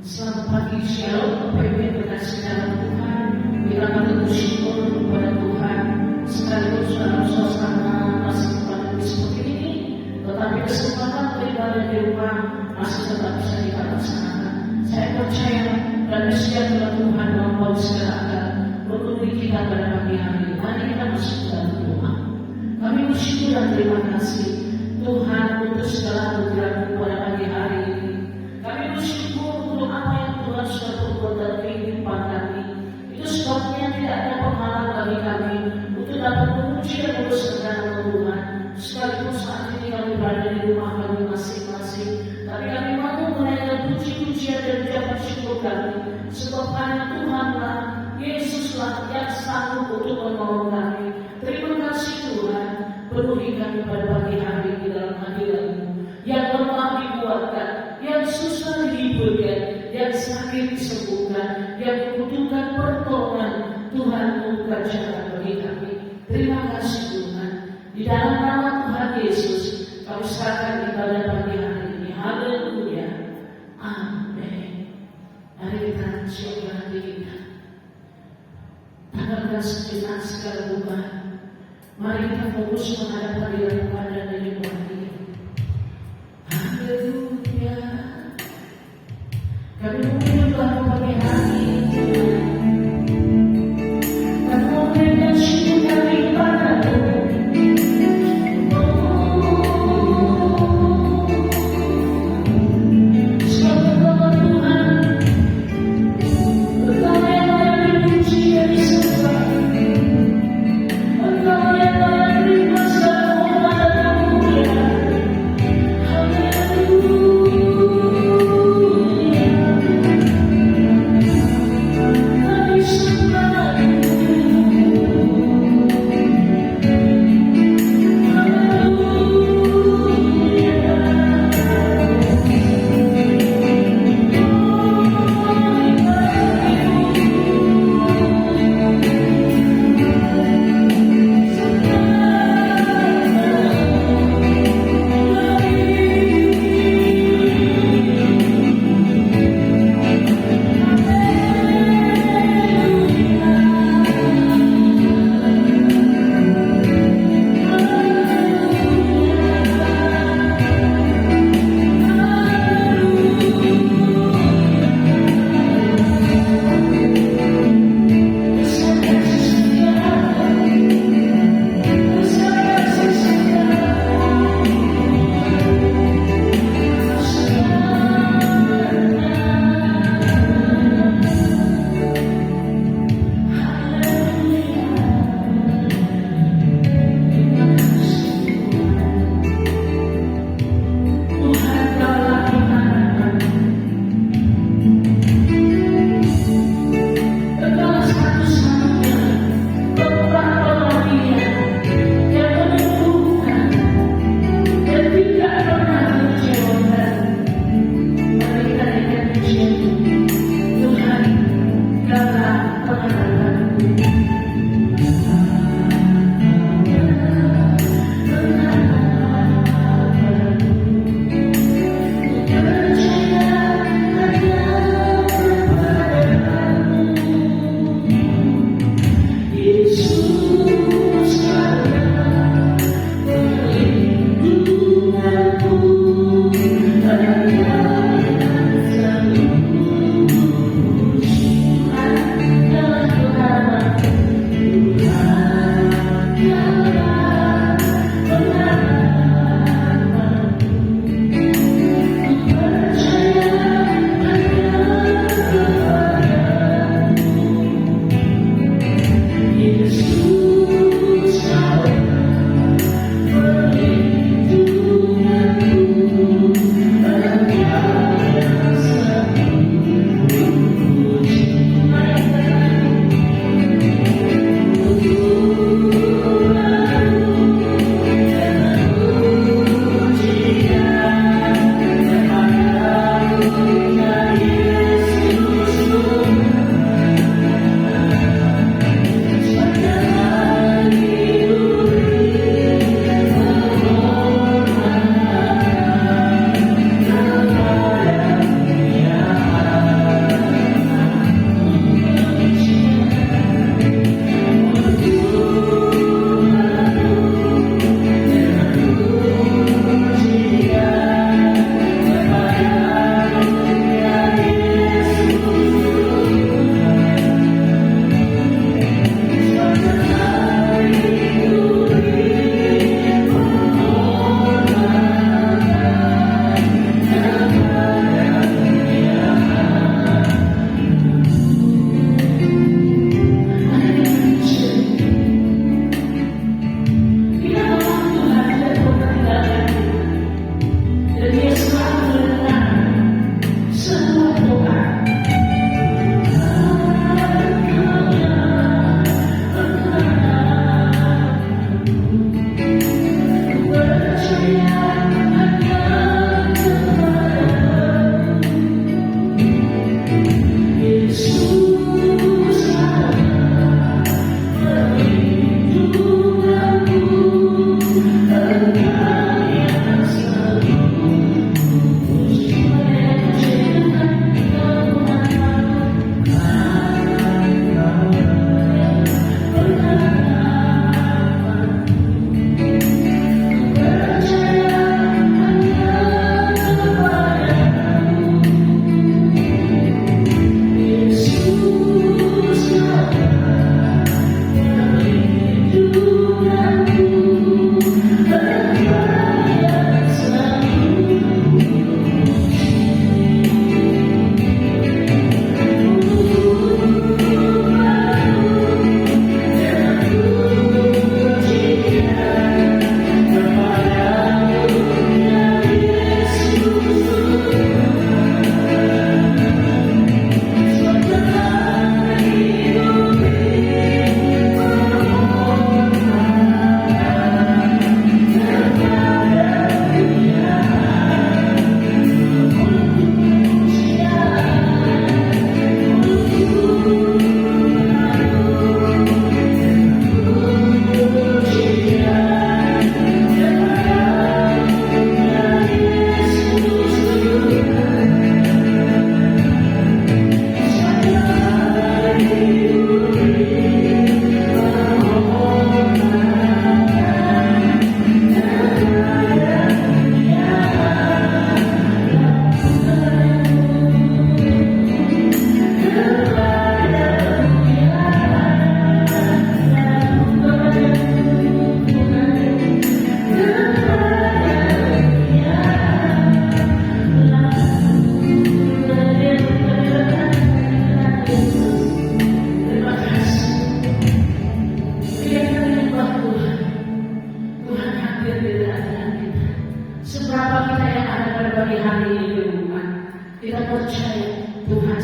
Selamat pagi, Shalom. Bapak-Ibu berkasih dalam Tuhan, kita bersyukur kepada Tuhan sekaligus dalam suasana masih pandemi seperti ini, tetapi kesempatan beribadah di rumah masih tetap bisa kita laksanakan. Saya percaya dan setia Tuhan membawa segala akan memenuhi kita pada pagi hari. Mari kita masuk dalam doa. Kami bersyukur dan terima kasih Tuhan untuk segala anugerah pada pagi hari ini. Kami bersyukur untuk apa yang Tuhan sudah berbuat dalam kehidupan kami. Itu sebabnya tidak ada penghalang bagi kami untuk dapat memuji dan membesarkan nama Tuhan. Sekalipun saat ini kami berada di rumah kami masing-masing, tapi kami mampu menaikkan puji-pujian dan ucapan syukur kami, sebab hanya Tuhanlah, Yesuslah yang sanggup untuk menolong kami. Terima kasih Tuhan, penuhi kami pada pagi hari di dalam hadirat-Mu. Yang lemah dikuatkan, yang susah dihiburkan, yang sakit disembuhkan, yang membutuhkan pertolongan, Tuhan membuka jalan bagi kami. Terima kasih Tuhan. Di dalam nama Tuhan Yesus, kami serahkan ibadah pagi hari ini. Haleluya. Amin. Mari kita siapkan hati kita. Tanggalkan sejenak segala beban. Mari kita fokus menghadap hadirat Tuhan dan menikmati. Haleluya. Kami menyembah pagi hari ini. Dan memberikan syukur kami padamu. Yeah.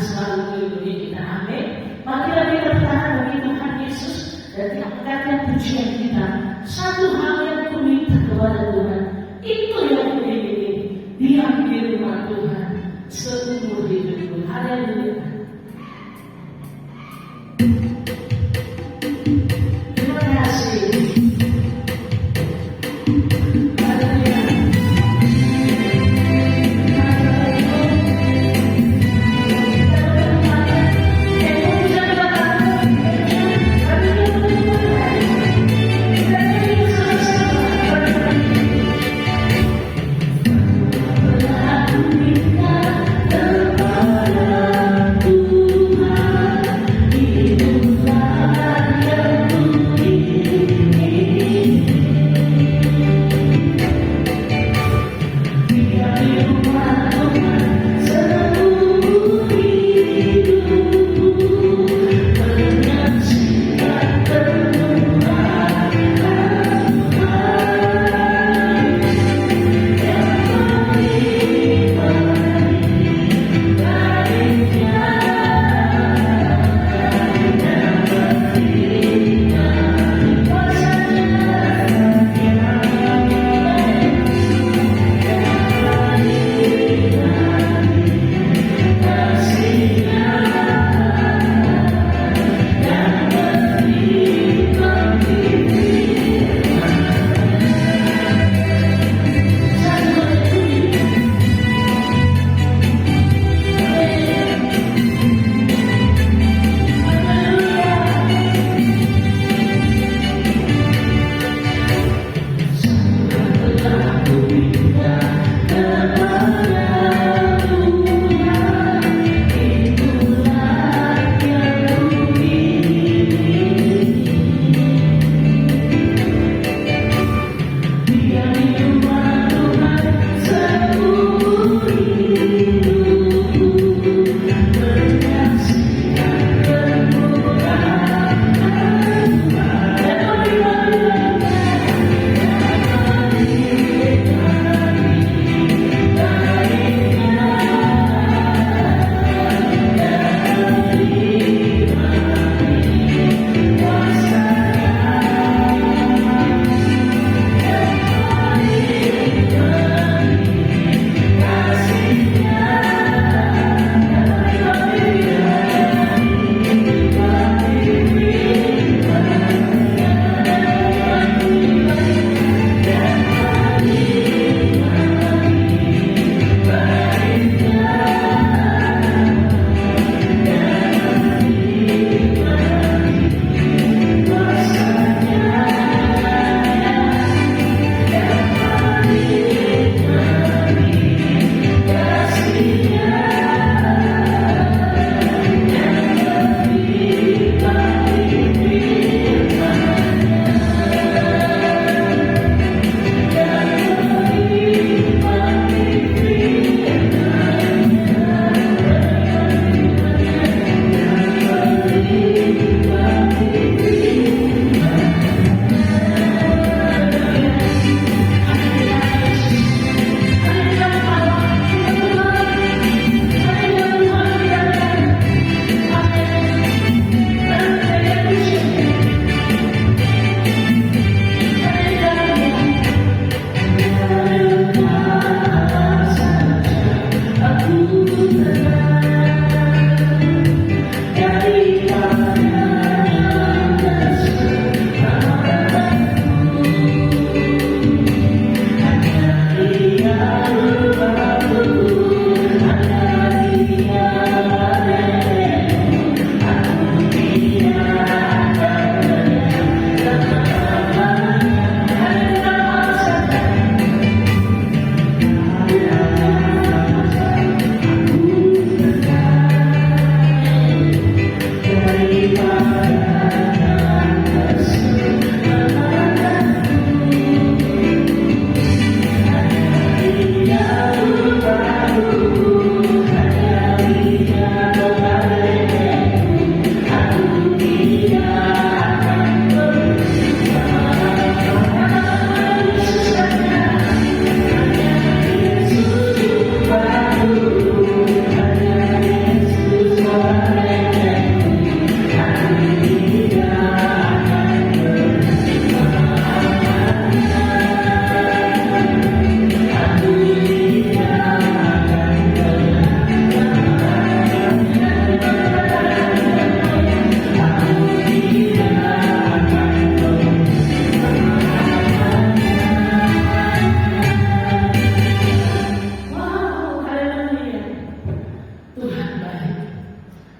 selalu melindungi kita. Amin. Marilah kita bertahan bagi Tuhan Yesus dan tidak mengatakan pujian kita. Satu hal yang ku minta kepada Tuhan, itu yang ku ingin, diam di rumah Tuhan seumur hidupku. Haleluya. Terima kasih. Haleluya. Terima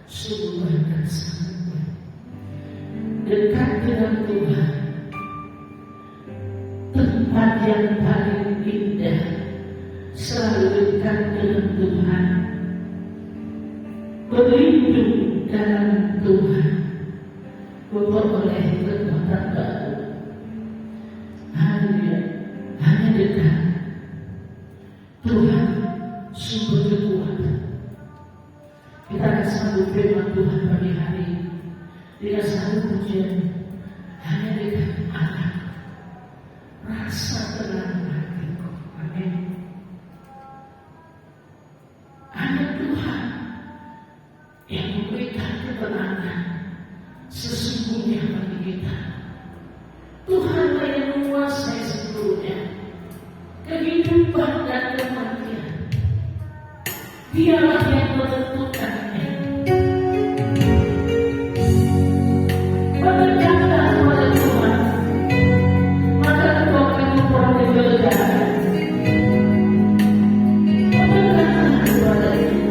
sungguh dan sangat baik. Dekat dengan Tuhan, tempat yang paling indah, selalu dekat dengan Tuhan, berlindung dalam Tuhan, memperoleh kekuatan baru. Hanya dekat Tuhan sumber kekuatan. Kita akan sambut firman Tuhan pagi hari ini dengan satu pujian, hanya dekat Allah, rasa tenang hatiku. Amin. Hanya Tuhan yang memberikan ketenangan sesungguhnya bagi kita. Tuhanlah yang menguasai seluruhnya, kehidupan dan kematian. Dialah yang menentukannya. Berdekatlah kepada Tuhan, maka engkau akan memperoleh keledaan. Berdekatlah kepada-Nya.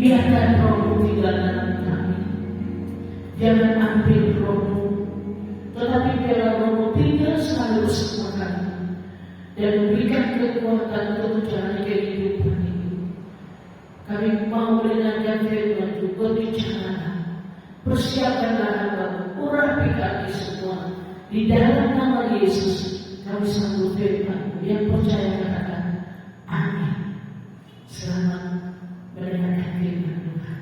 Biarkan Roh-Mu tinggal dalam kami. Jangan ambil Roh-Mu, tetapi biarlah Roh-Mu tinggal selalu bersama kami dan memberikan kekuatan untuk menjalani kehidupan ini. Kami mau mendengarkan firman-Mu, berbicara. Persiapkanlah hamba-Mu, urapi kami semua. Di dalam nama Yesus, kami sambut firman-Mu. Yang percaya katakan, amin. Selamat mendengarkan firman Tuhan.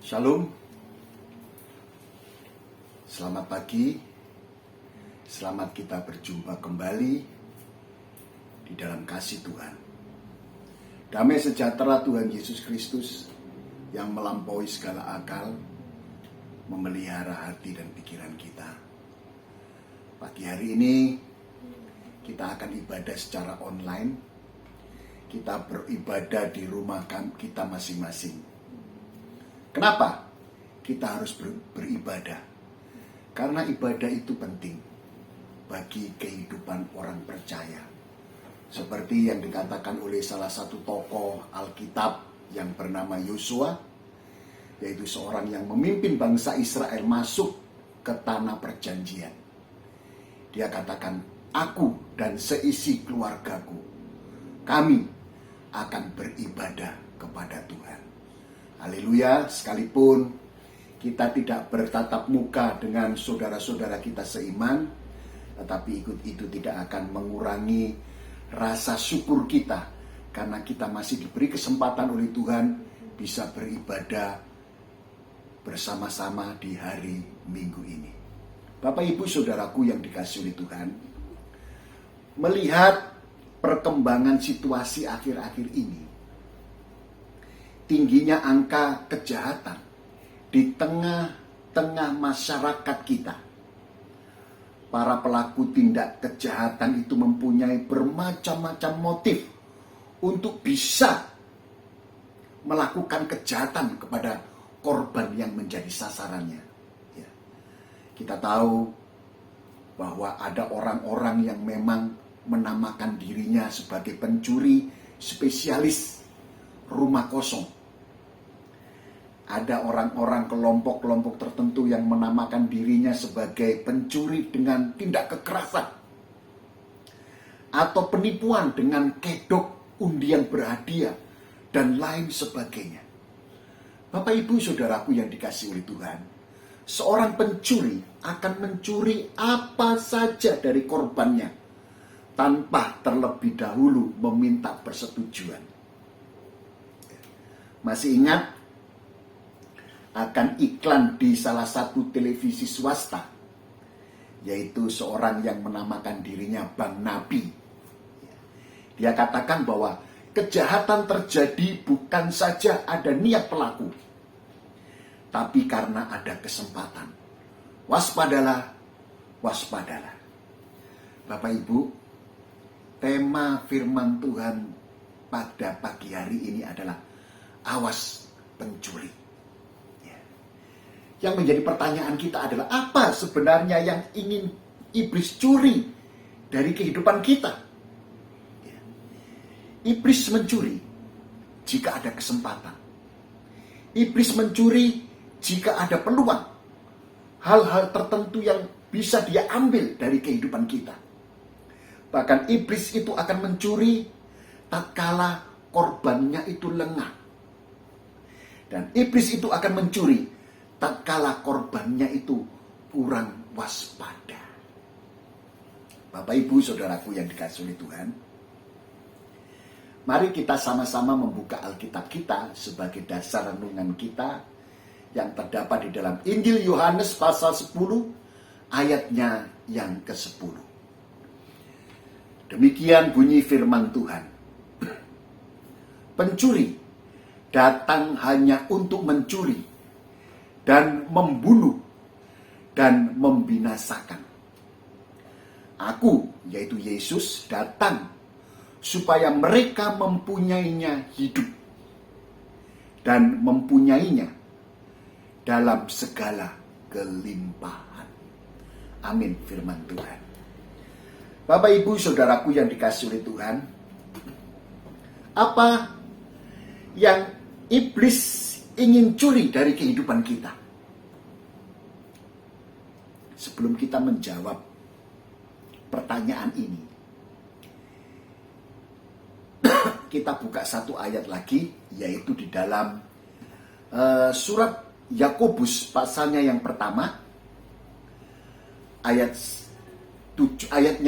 Shalom, selamat pagi, selamat kita berjumpa kembali di dalam kasih Tuhan. Damai sejahtera Tuhan Yesus Kristus yang melampaui segala akal, memelihara hati dan pikiran kita. Pagi hari ini kita akan ibadah secara online, kita beribadah di rumah kita masing-masing. Kenapa kita harus beribadah? Karena ibadah itu penting bagi kehidupan orang percaya. Seperti yang dikatakan oleh salah satu tokoh Alkitab yang bernama Yosua, yaitu seorang yang memimpin bangsa Israel masuk ke tanah perjanjian. Dia katakan, aku dan seisi keluargaku, kami akan beribadah kepada Tuhan. Haleluya, sekalipun kita tidak bertatap muka dengan saudara-saudara kita seiman, tetapi itu tidak akan mengurangi rasa syukur kita, karena kita masih diberi kesempatan oleh Tuhan bisa beribadah bersama-sama di hari Minggu ini. Bapak Ibu Saudaraku yang dikasihi oleh Tuhan, melihat perkembangan situasi akhir-akhir ini, tingginya angka kejahatan di tengah-tengah masyarakat kita. Para pelaku tindak kejahatan itu mempunyai bermacam-macam motif untuk bisa melakukan kejahatan kepada korban yang menjadi sasarannya. Ya. Kita tahu bahwa ada orang-orang yang memang menamakan dirinya sebagai pencuri spesialis rumah kosong. Ada orang-orang kelompok-kelompok tertentu yang menamakan dirinya sebagai pencuri dengan tindak kekerasan atau penipuan dengan kedok undian berhadiah dan lain sebagainya. Bapak Ibu Saudaraku yang dikasihi oleh Tuhan, seorang pencuri akan mencuri apa saja dari korbannya tanpa terlebih dahulu meminta persetujuan. Masih ingat akan iklan di salah satu televisi swasta, yaitu seorang yang menamakan dirinya Bang Nabi. Dia katakan bahwa kejahatan terjadi bukan saja ada niat pelaku, tapi karena ada kesempatan. Waspadalah, waspadalah. Bapak Ibu, tema firman Tuhan pada pagi hari ini adalah awas pencuri. Yang menjadi pertanyaan kita adalah, apa sebenarnya yang ingin iblis curi dari kehidupan kita? Iblis mencuri jika ada kesempatan. Iblis mencuri jika ada peluang. Hal-hal tertentu yang bisa dia ambil dari kehidupan kita. Bahkan iblis itu akan mencuri tatkala korbannya itu lengah. Dan iblis itu akan mencuri tatkala korbannya itu kurang waspada. Bapak Ibu Saudaraku yang dikasihi oleh Tuhan, mari kita sama-sama membuka Alkitab kita sebagai dasar renungan kita yang terdapat di dalam Injil Yohanes pasal 10 ayatnya yang ke-10. Demikian bunyi firman Tuhan. Pencuri datang hanya untuk mencuri dan membunuh dan membinasakan. Aku, yaitu Yesus, datang supaya mereka mempunyainya hidup dan mempunyainya dalam segala kelimpahan. Amin, firman Tuhan. Bapak, Ibu, Saudaraku yang dikasihi oleh Tuhan, apa yang iblis ingin curi dari kehidupan kita? Sebelum kita menjawab pertanyaan ini, kita buka satu ayat lagi, yaitu di dalam surat Yakobus pasalnya yang pertama, ayatnya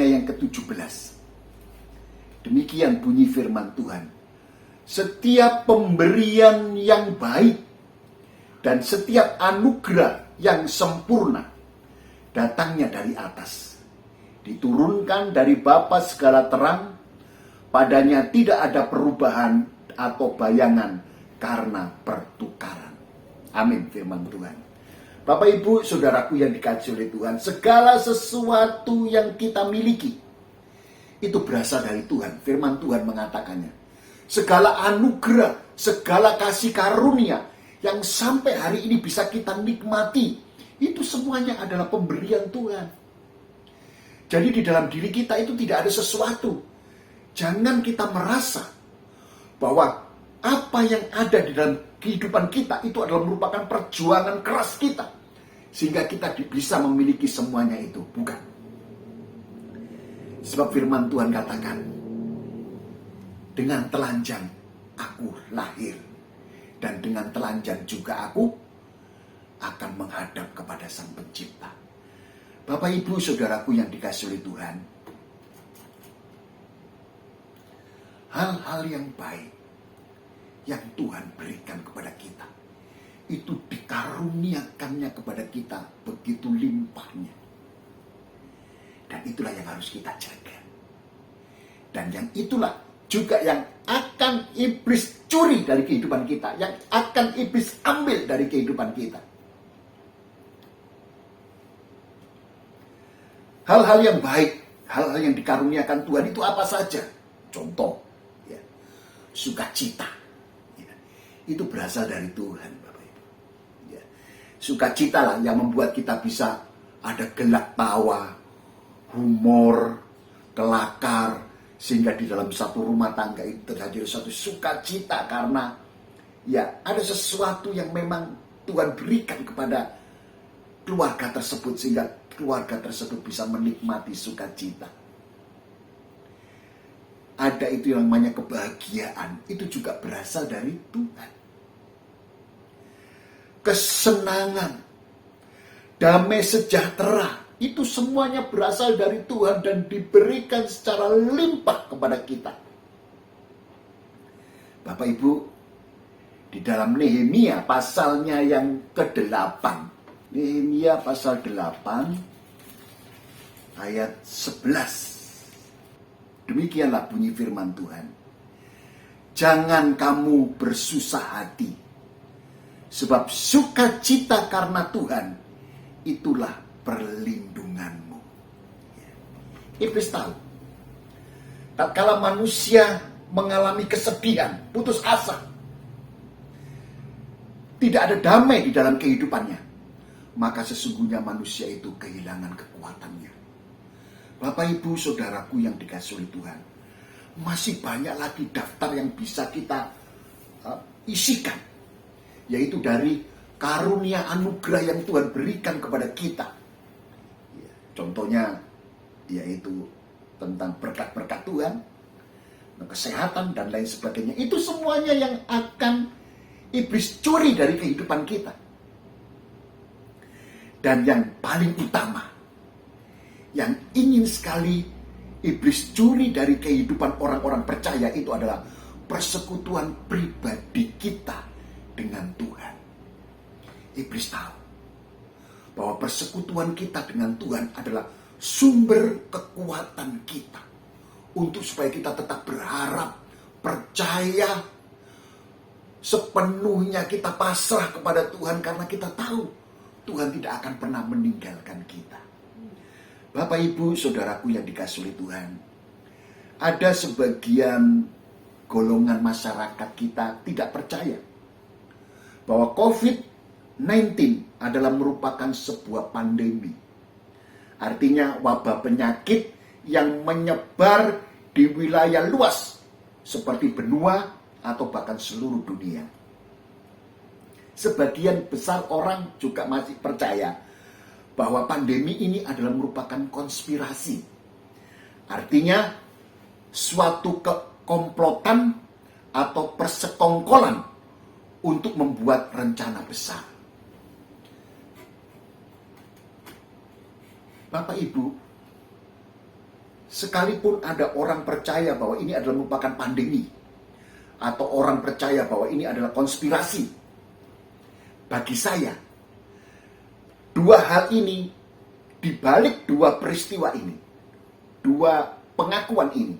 yang ke-17. Demikian bunyi firman Tuhan. Setiap pemberian yang baik dan setiap anugerah yang sempurna datangnya dari atas, diturunkan dari Bapa segala terang. Padanya tidak ada perubahan atau bayangan karena pertukaran. Amin, firman Tuhan. Bapak, Ibu, Saudaraku yang dikasihi oleh Tuhan, segala sesuatu yang kita miliki itu berasal dari Tuhan. Firman Tuhan mengatakannya. Segala anugerah, segala kasih karunia yang sampai hari ini bisa kita nikmati, itu semuanya adalah pemberian Tuhan. Jadi di dalam diri kita itu tidak ada sesuatu. Jangan kita merasa bahwa apa yang ada di dalam kehidupan kita itu adalah merupakan perjuangan keras kita, sehingga kita bisa memiliki semuanya itu. Bukan. Sebab firman Tuhan katakan, dengan telanjang aku lahir, dan dengan telanjang juga aku akan menghadap kepada Sang Pencipta. Bapak, Ibu, Saudaraku yang dikasihi oleh Tuhan, hal-hal yang baik yang Tuhan berikan kepada kita, itu dikaruniakannya kepada kita begitu limpahnya. Dan itulah yang harus kita jaga. Dan yang itulah juga yang akan iblis curi dari kehidupan kita, yang akan iblis ambil dari kehidupan kita. Hal-hal yang baik, hal-hal yang dikaruniakan Tuhan itu apa saja? Contoh, ya, sukacita. Ya, itu berasal dari Tuhan, Bapak Ibu. Ya, sukacita lah yang membuat kita bisa ada gelak tawa, humor, kelakar, sehingga di dalam satu rumah tangga itu terjadi satu sukacita karena ya ada sesuatu yang memang Tuhan berikan kepada keluarga tersebut, sehingga keluarga tersebut bisa menikmati sukacita. Ada itu yang namanya kebahagiaan, itu juga berasal dari Tuhan. Kesenangan, damai sejahtera, itu semuanya berasal dari Tuhan dan diberikan secara limpah kepada kita. Bapak Ibu, di dalam Nehemia pasalnya yang ke-8, Nehemia pasal 8 ayat 11. Demikianlah bunyi firman Tuhan. Jangan kamu bersusah hati, sebab sukacita karena Tuhan itulah perlindunganmu. Iblis tahu, tatkala manusia mengalami kesedihan, putus asa, tidak ada damai di dalam kehidupannya, maka sesungguhnya manusia itu kehilangan kekuatannya. Bapak, Ibu, Saudaraku yang dikasihi oleh Tuhan, masih banyak lagi daftar yang bisa kita isikan, yaitu dari karunia anugerah yang Tuhan berikan kepada kita. Contohnya yaitu tentang berkat-berkat Tuhan, kesehatan dan lain sebagainya. Itu semuanya yang akan iblis curi dari kehidupan kita. Dan yang paling utama, yang ingin sekali iblis curi dari kehidupan orang-orang percaya itu adalah persekutuan pribadi kita dengan Tuhan. Iblis tahu bahwa persekutuan kita dengan Tuhan adalah sumber kekuatan kita untuk supaya kita tetap berharap, percaya, sepenuhnya kita pasrah kepada Tuhan karena kita tahu Tuhan tidak akan pernah meninggalkan kita. Bapak, Ibu, Saudaraku yang dikasihi oleh Tuhan, ada sebagian golongan masyarakat kita tidak percaya bahwa COVID-19 adalah merupakan sebuah pandemi. Artinya wabah penyakit yang menyebar di wilayah luas seperti benua atau bahkan seluruh dunia. Sebagian besar orang juga masih percaya bahwa pandemi ini adalah merupakan konspirasi. Artinya suatu kekomplotan atau persekongkolan untuk membuat rencana besar. Bapak Ibu, sekalipun ada orang percaya bahwa ini adalah merupakan pandemi, atau orang percaya bahwa ini adalah konspirasi, bagi saya, dua hal ini, dibalik dua peristiwa ini, dua pengakuan ini,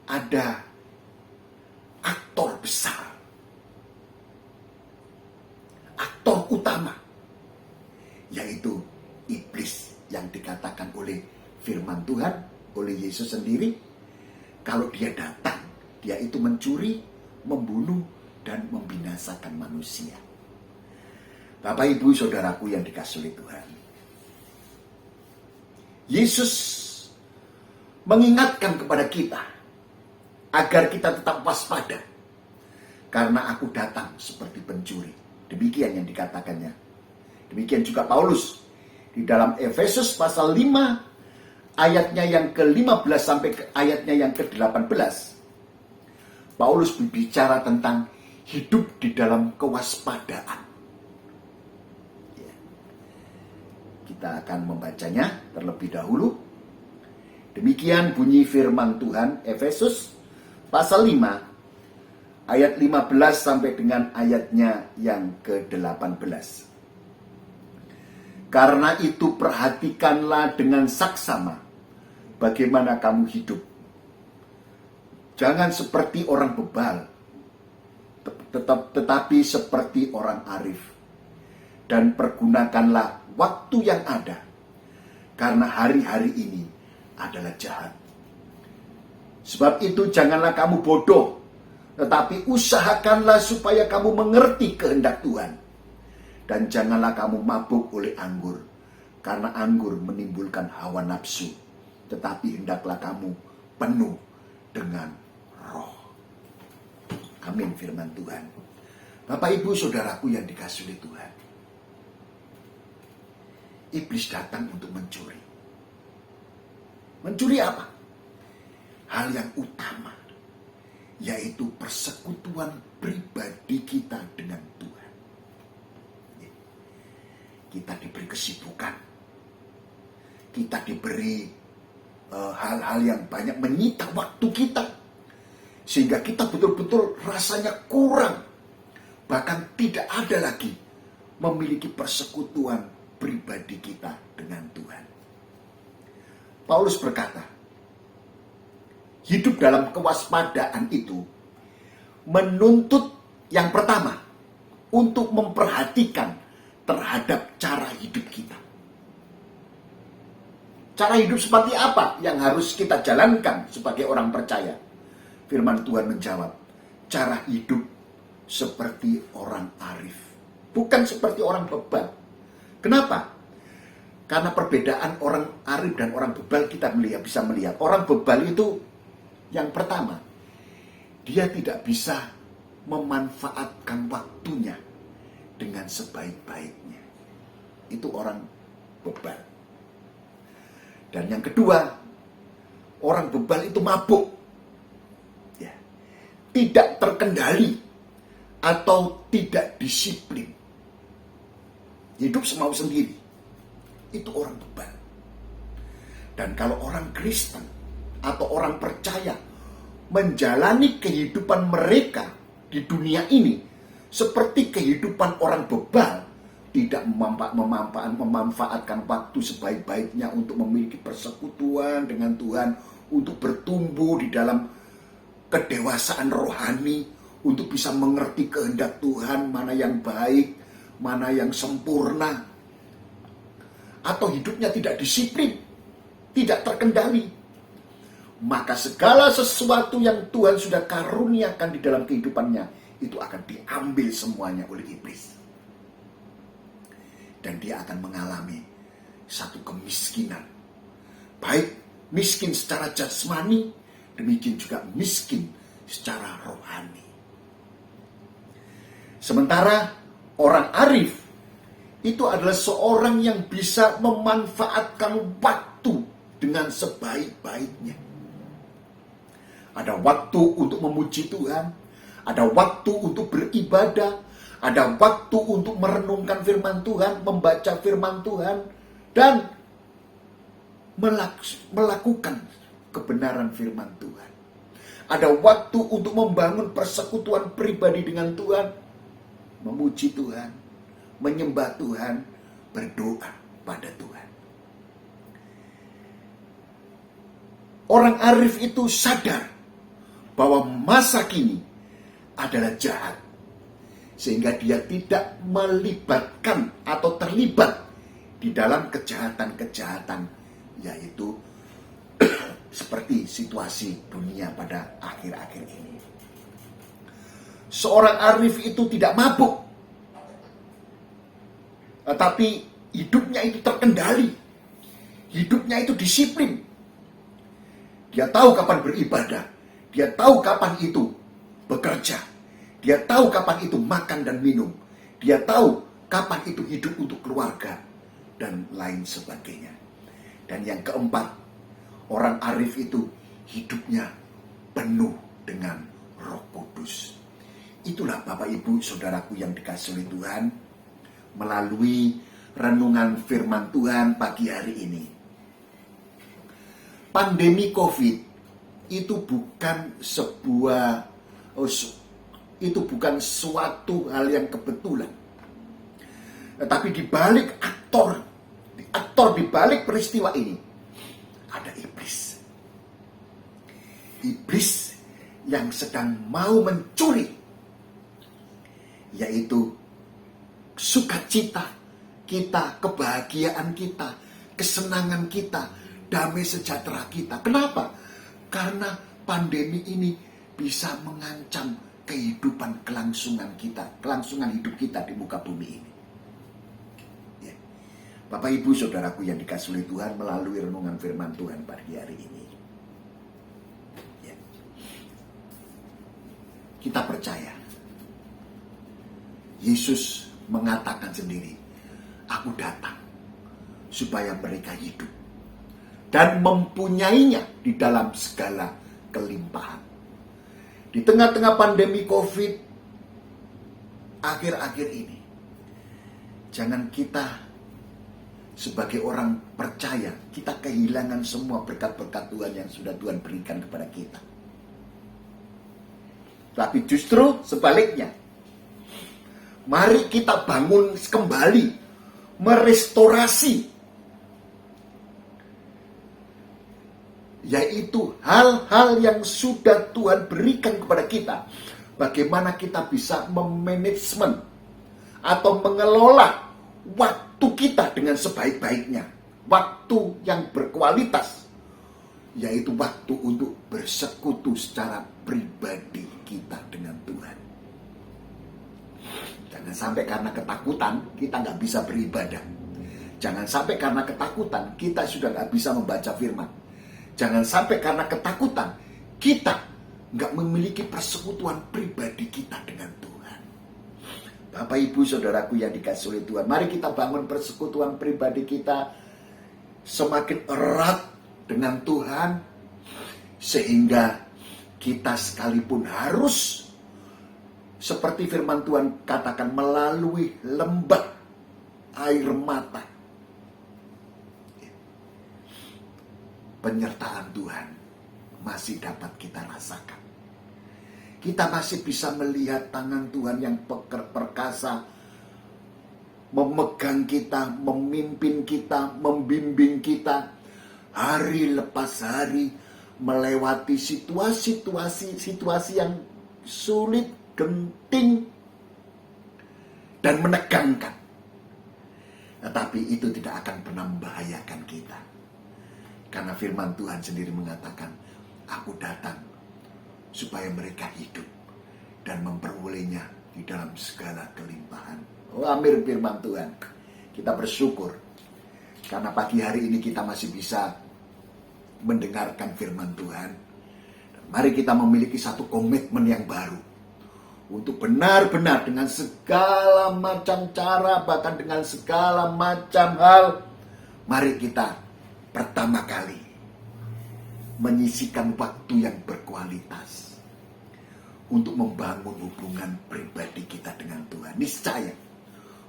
ada aktor besar, aktor utama, yaitu iblis yang dikatakan oleh firman Tuhan, oleh Yesus sendiri, kalau dia datang, dia itu mencuri, membunuh, dan membinasakan manusia. Bapak, Ibu, Saudaraku yang dikasihi Tuhan, Yesus mengingatkan kepada kita agar kita tetap waspada, karena aku datang seperti pencuri. Demikian yang dikatakannya. Demikian juga Paulus di dalam Efesus pasal 5 ayatnya yang ke-15 sampai ke ayatnya yang ke-18. Paulus berbicara tentang hidup di dalam kewaspadaan. Ya. Kita akan membacanya terlebih dahulu. Demikian bunyi firman Tuhan, Efesus pasal 5 ayat 15 sampai dengan ayatnya yang ke-18. Karena itu perhatikanlah dengan saksama bagaimana kamu hidup. Jangan seperti orang bebal, tetapi seperti orang arif. Dan pergunakanlah waktu yang ada, karena hari-hari ini adalah jahat. Sebab itu janganlah kamu bodoh, tetapi usahakanlah supaya kamu mengerti kehendak Tuhan. Dan janganlah kamu mabuk oleh anggur, karena anggur menimbulkan hawa nafsu. Tetapi hendaklah kamu penuh dengan roh. Amin firman Tuhan. Bapak, Ibu, Saudaraku yang dikasihi Tuhan, iblis datang untuk mencuri. Mencuri apa? Hal yang utama, yaitu persekutuan pribadi kita dengan Tuhan. Kita diberi kesibukan, kita diberi hal-hal yang banyak menyita waktu kita, sehingga kita betul-betul rasanya kurang, bahkan tidak ada lagi memiliki persekutuan pribadi kita dengan Tuhan. Paulus berkata, hidup dalam kewaspadaan itu menuntut yang pertama untuk memperhatikan terhadap cara hidup kita. Cara hidup seperti apa yang harus kita jalankan sebagai orang percaya? Firman Tuhan menjawab, cara hidup seperti orang arif, bukan seperti orang bebal. Kenapa? Karena perbedaan orang arif dan orang bebal kita bisa melihat. Orang bebal itu yang pertama, dia tidak bisa memanfaatkan waktunya dengan sebaik-baiknya. Itu orang bebal. Dan yang kedua, orang bebal itu mabuk, ya, tidak terkendali atau tidak disiplin, hidup semau sendiri. Itu orang bebal. Dan kalau orang Kristen atau orang percaya menjalani kehidupan mereka di dunia ini seperti kehidupan orang bebal, tidak memanfaatkan waktu sebaik-baiknya untuk memiliki persekutuan dengan Tuhan, untuk bertumbuh di dalam kedewasaan rohani, untuk bisa mengerti kehendak Tuhan, mana yang baik, mana yang sempurna. Atau hidupnya tidak disiplin, tidak terkendali. Maka segala sesuatu yang Tuhan sudah karuniakan di dalam kehidupannya, itu akan diambil semuanya oleh iblis. Dan dia akan mengalami satu kemiskinan. Baik miskin secara jasmani, demikian juga miskin secara rohani. Sementara orang arif itu adalah seorang yang bisa memanfaatkan waktu dengan sebaik-baiknya. Ada waktu untuk memuji Tuhan, ada waktu untuk beribadah, ada waktu untuk merenungkan firman Tuhan, membaca firman Tuhan, dan melakukan kebenaran firman Tuhan. Ada waktu untuk membangun persekutuan pribadi dengan Tuhan, memuji Tuhan, menyembah Tuhan, berdoa pada Tuhan. Orang arif itu sadar bahwa masa kini adalah jahat, sehingga dia tidak melibatkan atau terlibat di dalam kejahatan-kejahatan, yaitu seperti situasi dunia pada akhir-akhir ini. Seorang arif itu tidak mabuk, tetapi hidupnya itu terkendali, hidupnya itu disiplin. Dia tahu kapan beribadah, dia tahu kapan itu bekerja, dia tahu kapan itu makan dan minum, dia tahu kapan itu hidup untuk keluarga, dan lain sebagainya. Dan yang keempat, orang arif itu hidupnya penuh dengan Roh Kudus. Itulah Bapak Ibu Saudaraku yang dikasihi oleh Tuhan, melalui renungan firman Tuhan pagi hari ini. Pandemi COVID itu bukan suatu hal yang kebetulan. Tetapi di balik aktor di balik peristiwa ini ada iblis. Iblis yang sedang mau mencuri, yaitu sukacita kita, kebahagiaan kita, kesenangan kita, damai sejahtera kita. Kenapa? Karena pandemi ini bisa mengancam kehidupan kelangsungan hidup kita di muka bumi ini. Ya. Bapak Ibu Saudaraku yang dikasihi oleh Tuhan, melalui renungan firman Tuhan pagi hari ini, ya, kita percaya Yesus mengatakan sendiri, "Aku datang supaya mereka hidup dan mempunyainya di dalam segala kelimpahan." Di tengah-tengah pandemi COVID akhir-akhir ini, jangan kita sebagai orang percaya kita kehilangan semua berkat-berkat Tuhan yang sudah Tuhan berikan kepada kita. Tapi justru sebaliknya, mari kita bangun kembali, merestorasi, yaitu hal-hal yang sudah Tuhan berikan kepada kita. Bagaimana kita bisa memanajemen atau mengelola waktu kita dengan sebaik-baiknya. Waktu yang berkualitas, yaitu waktu untuk bersekutu secara pribadi kita dengan Tuhan. Jangan sampai karena ketakutan kita nggak bisa beribadah. Jangan sampai karena ketakutan kita sudah nggak bisa membaca firman. Jangan sampai karena ketakutan kita nggak memiliki persekutuan pribadi kita dengan Tuhan. Bapak Ibu Saudaraku yang dikasihi oleh Tuhan, mari kita bangun persekutuan pribadi kita semakin erat dengan Tuhan, sehingga kita sekalipun harus, seperti firman Tuhan katakan, melalui lembah air mata, penyertaan Tuhan masih dapat kita rasakan. Kita masih bisa melihat tangan Tuhan yang perkasa memegang kita, memimpin kita, membimbing kita hari lepas hari, melewati situasi yang sulit, genting, dan menegangkan. Tetapi itu tidak akan pernah membahayakan kita. Karena firman Tuhan sendiri mengatakan, aku datang supaya mereka hidup dan memperolehnya di dalam segala kelimpahan. Oh, amin firman Tuhan. Kita bersyukur karena pagi hari ini kita masih bisa mendengarkan firman Tuhan. Mari kita memiliki satu komitmen yang baru untuk benar-benar dengan segala macam cara, bahkan dengan segala macam hal, mari kita pertama kali menyisihkan waktu yang berkualitas untuk membangun hubungan pribadi kita dengan Tuhan. Niscaya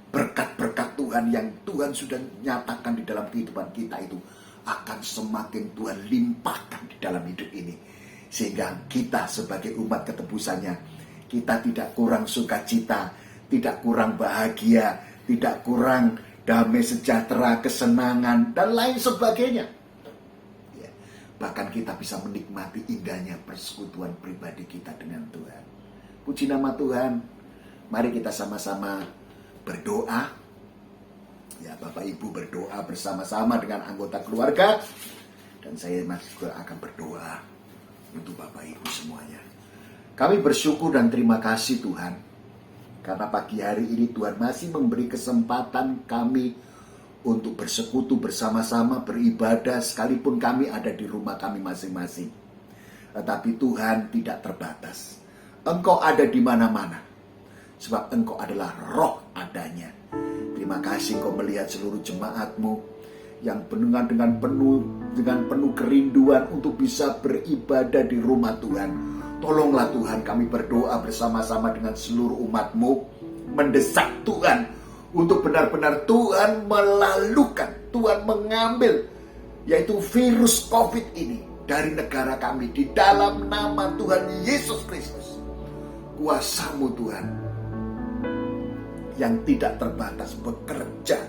berkat-berkat Tuhan yang Tuhan sudah nyatakan di dalam kehidupan kita itu akan semakin Tuhan limpahkan di dalam hidup ini. Sehingga kita sebagai umat ketebusannya, kita tidak kurang sukacita, tidak kurang bahagia, tidak kurang damai sejahtera, kesenangan, dan lain sebagainya. Ya, bahkan kita bisa menikmati indahnya persekutuan pribadi kita dengan Tuhan. Puji nama Tuhan. Mari kita sama-sama berdoa. Ya, Bapak Ibu berdoa bersama-sama dengan anggota keluarga. Dan saya juga akan berdoa untuk Bapak Ibu semuanya. Kami bersyukur dan terima kasih Tuhan, karena pagi hari ini Tuhan masih memberi kesempatan kami untuk bersekutu bersama-sama, beribadah, sekalipun kami ada di rumah kami masing-masing. Tetapi Tuhan tidak terbatas. Engkau ada di mana-mana, sebab Engkau adalah roh adanya. Terima kasih Engkau melihat seluruh jemaat-Mu yang dengan penuh kerinduan untuk bisa beribadah di rumah Tuhan. Tolonglah Tuhan, kami berdoa bersama-sama dengan seluruh umat-Mu, mendesak Tuhan untuk benar-benar Tuhan melalukan, Tuhan mengambil, yaitu virus COVID ini dari negara kami di dalam nama Tuhan Yesus Kristus. Kuasa-Mu Tuhan yang tidak terbatas bekerja.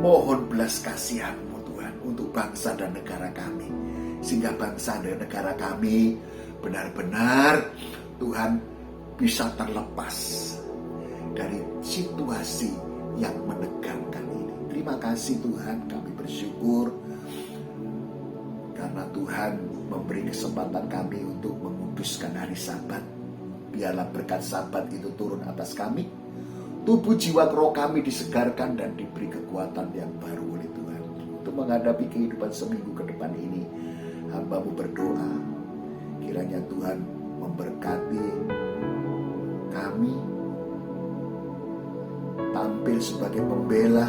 Mohon belas kasihan-Mu Tuhan untuk bangsa dan negara kami, sehingga bangsa dan negara kami benar-benar Tuhan bisa terlepas dari situasi yang menegangkan ini. Terima kasih Tuhan, kami bersyukur karena Tuhan memberi kesempatan kami untuk menguduskan hari Sabat. Biarlah berkat Sabat itu turun atas kami. Tubuh jiwa roh kami disegarkan dan diberi kekuatan yang baru oleh Tuhan untuk menghadapi kehidupan seminggu ke depan ini. Hamba-Mu berdoa, kiranya Tuhan memberkati kami, tampil sebagai pembela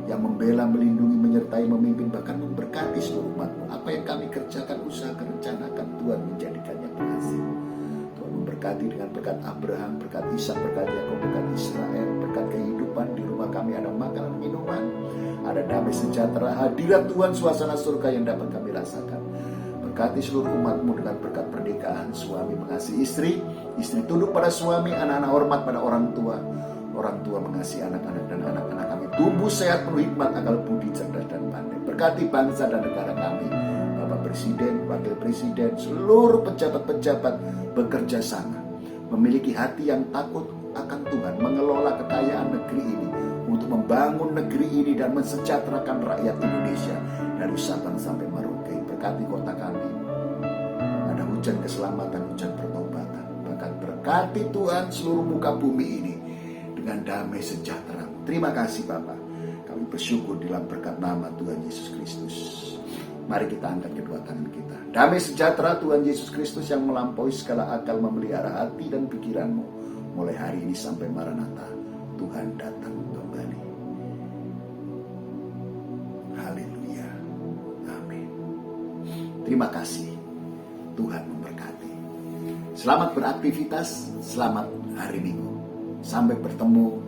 yang membela, melindungi, menyertai, memimpin, bahkan memberkati seluruh umat-Mu. Apa yang kami kerjakan, usahakan, rencanakan, Tuhan menjadikannya berhasil. Tuhan memberkati dengan berkat Abraham, berkat Ishak, berkat Yakub, berkat Israel, berkat kehidupan di rumah kami ada makanan, minuman, ada damai sejahtera, hadirat Tuhan, suasana surga yang dapat kami rasakan. Berkati seluruh umat-Mu dengan berkat pernikahan, suami mengasihi istri, istri tunduk pada suami, anak-anak hormat pada orang tua mengasihi anak-anak, dan anak-anak kami tumbuh sehat, penuh hikmat, akal budi, cerdas dan pandai. Berkati bangsa dan negara kami, Bapak Presiden, Wakil Presiden, seluruh pejabat-pejabat bekerja sama, memiliki hati yang takut akan Tuhan, mengelola kekayaan negeri ini untuk membangun negeri ini dan mensejahterakan rakyat Indonesia dari Sabang sampai Merauke. Berkati kota kami, ada hujan keselamatan, hujan pertobatan. Bahkan berkati Tuhan seluruh muka bumi ini dengan damai sejahtera. Terima kasih Bapa. Kami bersyukur dalam berkat nama Tuhan Yesus Kristus. Mari kita angkat kedua tangan kita. Damai sejahtera Tuhan Yesus Kristus yang melampaui segala akal memelihara hati dan pikiranmu. Mulai hari ini sampai Maranatha, Tuhan datang kembali. Haleluya. Amin. Terima kasih. Tuhan memberkati. Selamat beraktivitas, selamat hari Minggu. Sampai bertemu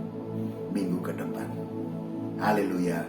minggu ke depan. Haleluya.